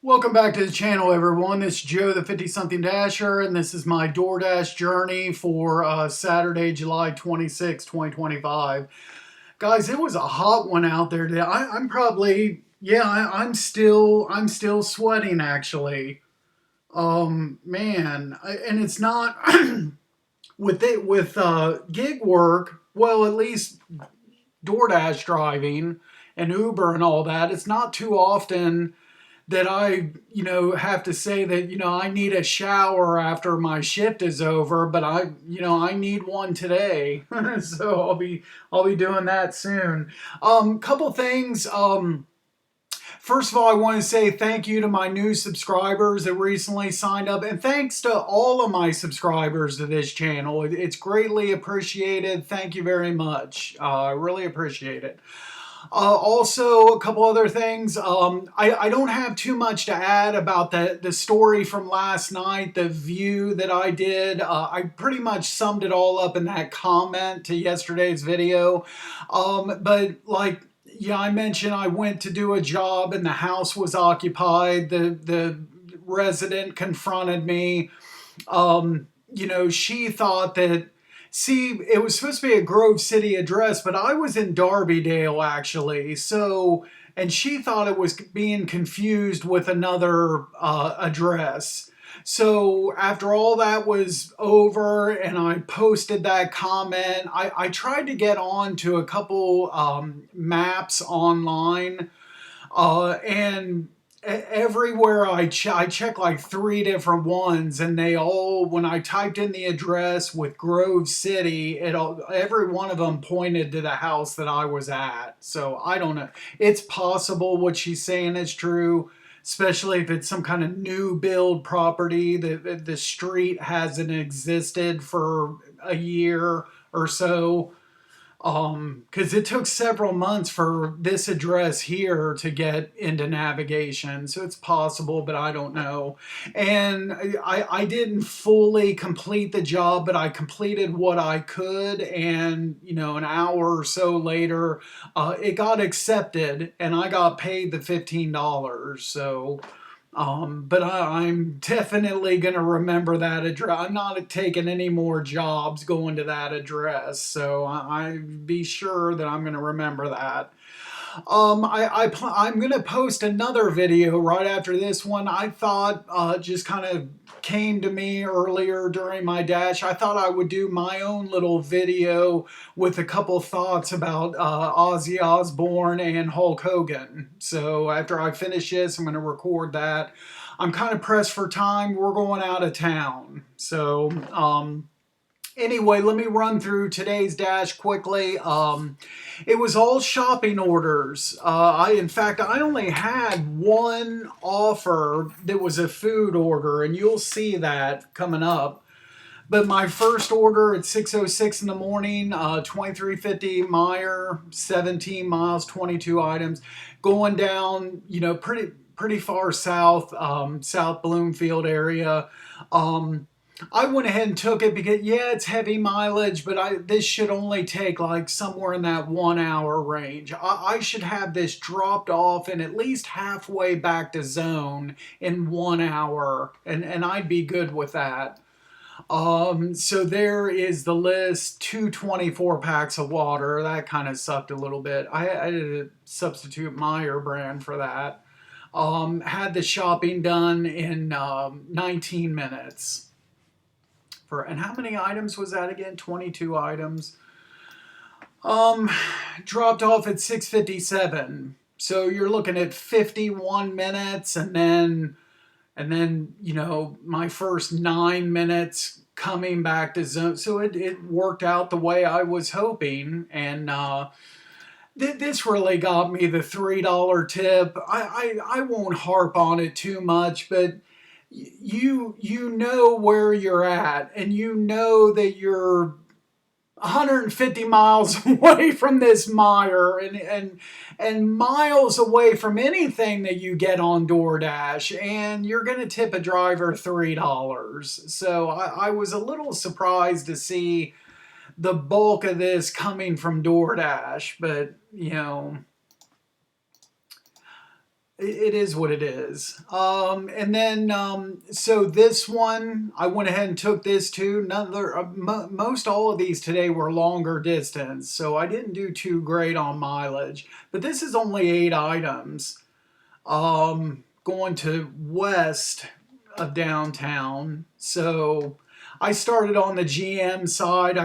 Welcome back to the channel, everyone. This is Joe, the 50-something Dasher, and this is my DoorDash journey for Saturday, July 26, 2025. Guys, it was a hot one out there today. I'm probably, I'm still sweating, actually. Man, and it's not with gig work. Well, at least DoorDash driving and Uber and all that. It's not too often that I have to say that, I need a shower after my shift is over, but I need one today. So I'll be doing that soon. Couple things. First of all, I want to say thank you to my new subscribers that recently signed up, and thanks to all of my subscribers to this channel. It's greatly appreciated. Thank you very much. I really appreciate it. Also, a couple other things. I don't have too much to add about the story from last night, the view that I did. I pretty much summed it all up in that comment to yesterday's video. But yeah, I mentioned I went to do a job and the house was occupied. The resident confronted me. She thought that, see, it was supposed to be a Grove City address, but I was in Darbydale, actually. So, and she thought it was being confused with another address. So after all that was over and I posted that comment, I tried to get on to a couple maps online, and everywhere I checked like 3 different ones, and they all, when I typed in the address with Grove City, every one of them pointed to the house that I was at. So I don't know. It's possible what she's saying is true, especially if it's some kind of new build property that the street hasn't existed for a year or so. Because it took several months for this address here to get into navigation, so it's possible, but I don't know. And I didn't fully complete the job, but I completed what I could, and an hour or so later, it got accepted, and I got paid the $15. So. But I'm definitely going to remember that address. I'm not taking any more jobs going to that address. So I be sure that I'm going to remember that. I'm going to post another video right after this one. I thought, just kind of came to me earlier during my dash. I thought I would do my own little video with a couple thoughts about Ozzy Osbourne and Hulk Hogan. So after I finish this, I'm going to record that. I'm kind of pressed for time. We're going out of town. So, anyway, let me run through today's dash quickly. It was all shopping orders. In fact, I only had one offer that was a food order, and you'll see that coming up. But my first order at 6:06 in the morning, 2350 Meyer, 17 miles, 22 items, going down, pretty far south, South Bloomfield area. I went ahead and took it because, yeah, it's heavy mileage, but this should only take like somewhere in that 1 hour range. I should have this dropped off and at least halfway back to zone in 1 hour, and I'd be good with that. So there is the list. 224 packs of water. That kind of sucked a little bit. I had to substitute Meyer brand for that. Had the shopping done in 19 minutes. And how many items was that again? 22 items. Dropped off at 6:57. So you're looking at 51 minutes, and then my first 9 minutes coming back to zone. So it worked out the way I was hoping, and this really got me the $3 tip. I won't harp on it too much, but you know where you're at, and you know that you're 150 miles away from this Meyer, and miles away from anything that you get on DoorDash, and you're going to tip a driver $3. So I was a little surprised to see the bulk of this coming from DoorDash, but it is what it is. And then, so this one, I went ahead and took this too. Most all of these today were longer distance, so I didn't do too great on mileage. But this is only 8 items. Going to west of downtown. So I started on the GM side.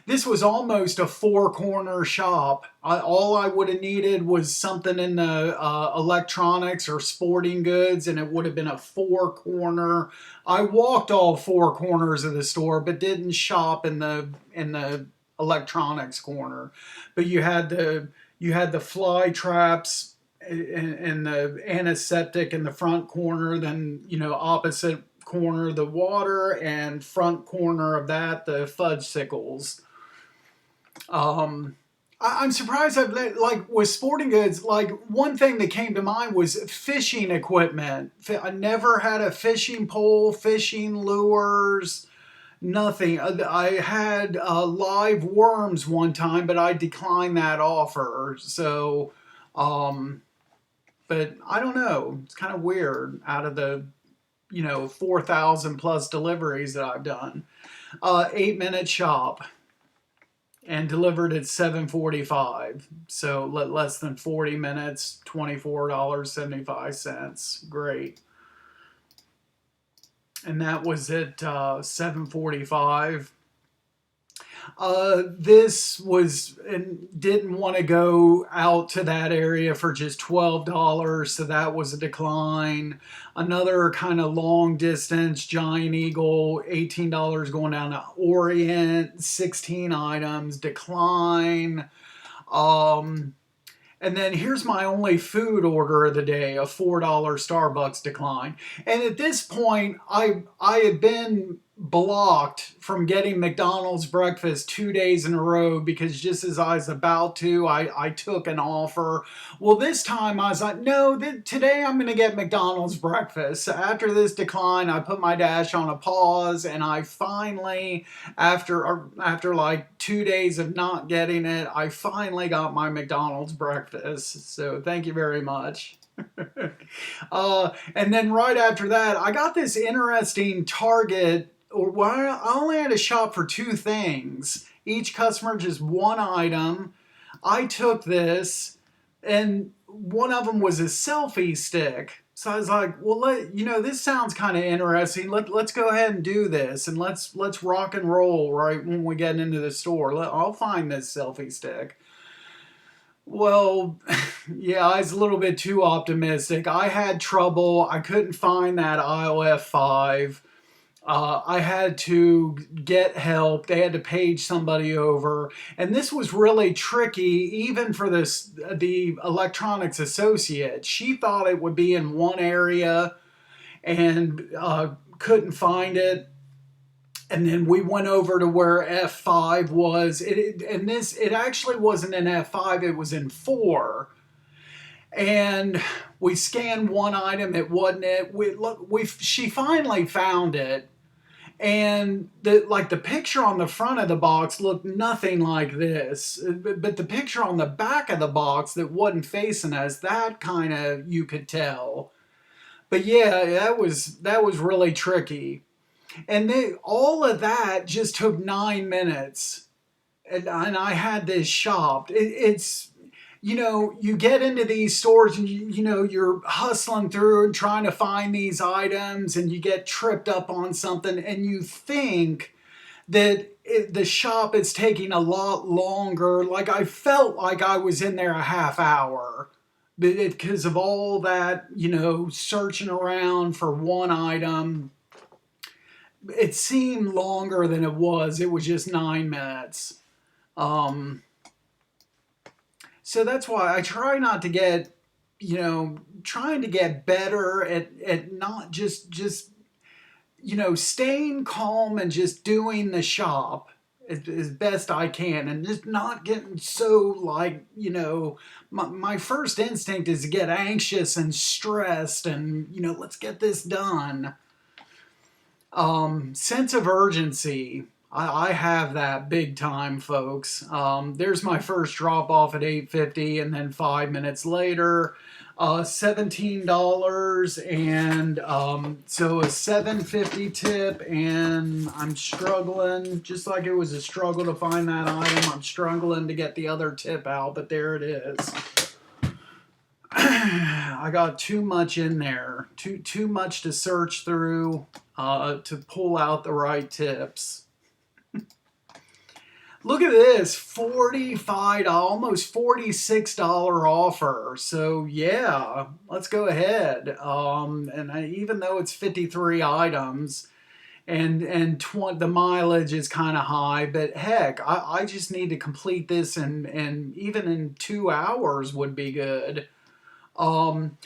This was almost a four corner shop. All I would have needed was something in the electronics or sporting goods, and it would have been a four corner. I walked all four corners of the store, but didn't shop in the electronics corner. But you had the fly traps and the antiseptic in the front corner, then opposite corner the water, and front corner of that the fudgesicles. I'm surprised like with sporting goods, like one thing that came to mind was fishing equipment. I never had a fishing pole, fishing lures, nothing. I had live worms one time, but I declined that offer. So, but I don't know. It's kind of weird out of the 4,000 plus deliveries that I've done. 8 minute shop and delivered at 7:45. So less than 40 minutes, $24.75. Great. And that was at 7:45. This was, and didn't want to go out to that area for just $12, so that was a decline. Another kind of long distance, Giant Eagle, $18 going down to Orient, 16 items, decline. And then here's my only food order of the day, a $4 Starbucks decline. And at this point, I had been blocked from getting McDonald's breakfast 2 days in a row because just as I was about to, I took an offer. Well, this time I was like, no, today I'm going to get McDonald's breakfast. So after this decline, I put my dash on a pause, and I finally, after like 2 days of not getting it, I finally got my McDonald's breakfast. So thank you very much. And then right after that, I got this interesting Target. Well, I only had to shop for two things. Each customer just one item. I took this, and one of them was a selfie stick. So I was like, well, this sounds kind of interesting. Let's go ahead and do this, and let's rock and roll right when we get into the store. I'll find this selfie stick. Well, yeah, I was a little bit too optimistic. I had trouble. I couldn't find that aisle F5. I had to get help. They had to page somebody over. And this was really tricky, even for the electronics associate. She thought it would be in one area and couldn't find it. And then we went over to where F5 was. It actually wasn't in F5, it was in 4. And we scanned one item, it wasn't it. She finally found it. And the picture on the front of the box looked nothing like this, but the picture on the back of the box that wasn't facing us, that kind of you could tell. But yeah, that was really tricky. And all of that just took 9 minutes, and I had this shopped. It's you get into these stores and you're hustling through and trying to find these items, and you get tripped up on something, and you think that the shop is taking a lot longer. Like, I felt like I was in there a half hour because of all that, searching around for one item. It seemed longer than it was. It was just 9 minutes. So that's why I try not to get, trying to get better at not just staying calm and just doing the shop as best I can, and just not getting so my first instinct is to get anxious and stressed and, let's get this done. Sense of urgency. I have that big time, folks. There's my first drop off at 8.50, and then 5 minutes later, $17, and so a 7.50 tip, and I'm struggling, just like it was a struggle to find that item. I'm struggling to get the other tip out, but there it is. I got too much in there, too much to search through to pull out the right tips. Look at this, $45, almost $46 offer. So yeah, let's go ahead. Even though it's 53 items, the mileage is kind of high, but heck, I just need to complete this, and even in 2 hours would be good. Um,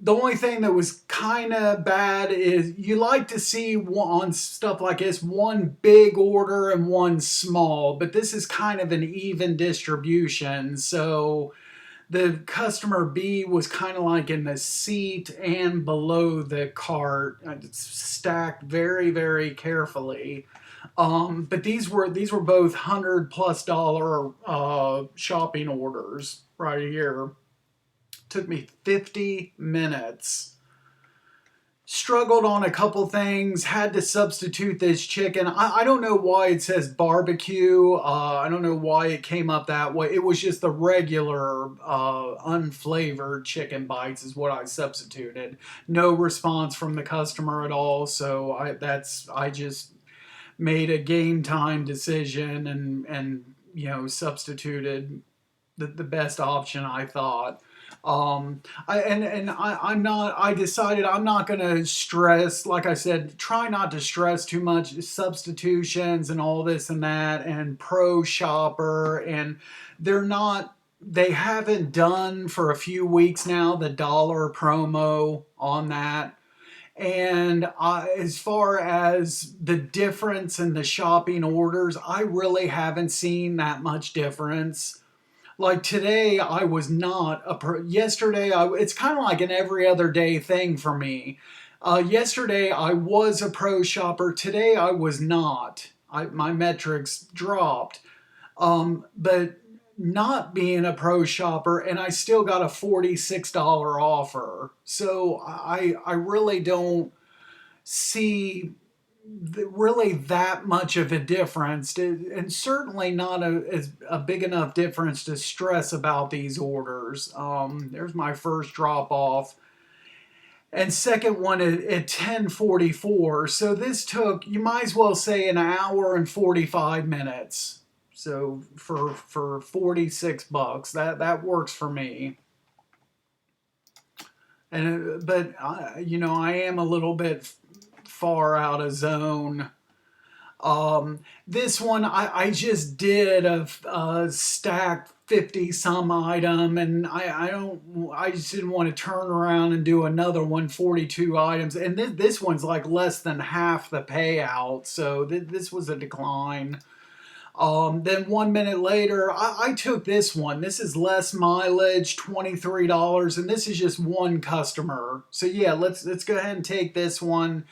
the only thing that was kind of bad is you like to see on stuff like this one big order and one small, but this is kind of an even distribution. So the customer B was kind of like in the seat and below the cart. It's stacked very, very carefully. But these were both $100+ shopping orders right here. Took me 50 minutes. Struggled on a couple things. Had to substitute this chicken. I don't know why it says barbecue. I don't know why it came up that way. It was just the regular unflavored chicken bites is what I substituted. No response from the customer at all. So I just made a game time decision, and substituted the best option I thought. I decided I'm not going to stress, like I said, try not to stress too much substitutions and all this and that and pro shopper, and they haven't done for a few weeks now the dollar promo on that. And as far as the difference in the shopping orders, I really haven't seen that much difference. Like today, I was not yesterday, it's kind of like an every other day thing for me. Yesterday, I was a pro shopper. Today, I was not. My metrics dropped. But not being a pro shopper, and I still got a $46 offer. So I really don't see really that much of a difference, and certainly not a big enough difference to stress about these orders. There's my first drop off, and second one at 10:44. So this took, you might as well say, an hour and 45 minutes. So for $46, that works for me. But I am a little bit far out of zone. This one I just did a stacked 50 some item, and I just didn't want to turn around and do another one 42 items, and this one's like less than half the payout, so this was a decline. Then 1 minute later, I took this one. This is less mileage, $23, and this is just one customer. So yeah, let's go ahead and take this one,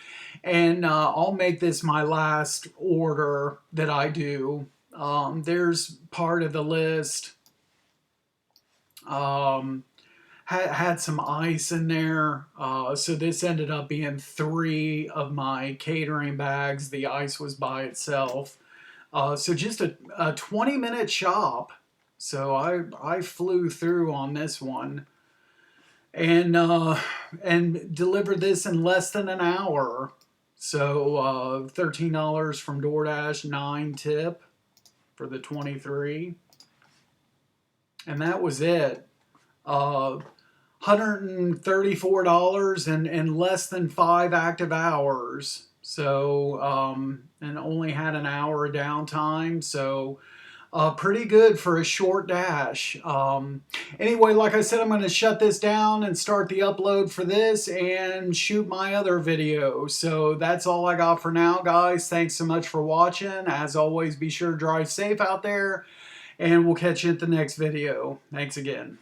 and I'll make this my last order that I do. There's part of the list. Had some ice in there, so this ended up being 3 of my catering bags. The ice was by itself. So just a 20-minute shop. So I flew through on this one, and delivered this in less than an hour. So $13 from DoorDash, 9 tip for the 23, and that was it. $134 in less than 5 active hours. So, and only had an hour of downtime. So, pretty good for a short dash. Anyway, like I said, I'm going to shut this down and start the upload for this and shoot my other video. So that's all I got for now, guys. Thanks so much for watching. As always, be sure to drive safe out there, and we'll catch you at the next video. Thanks again.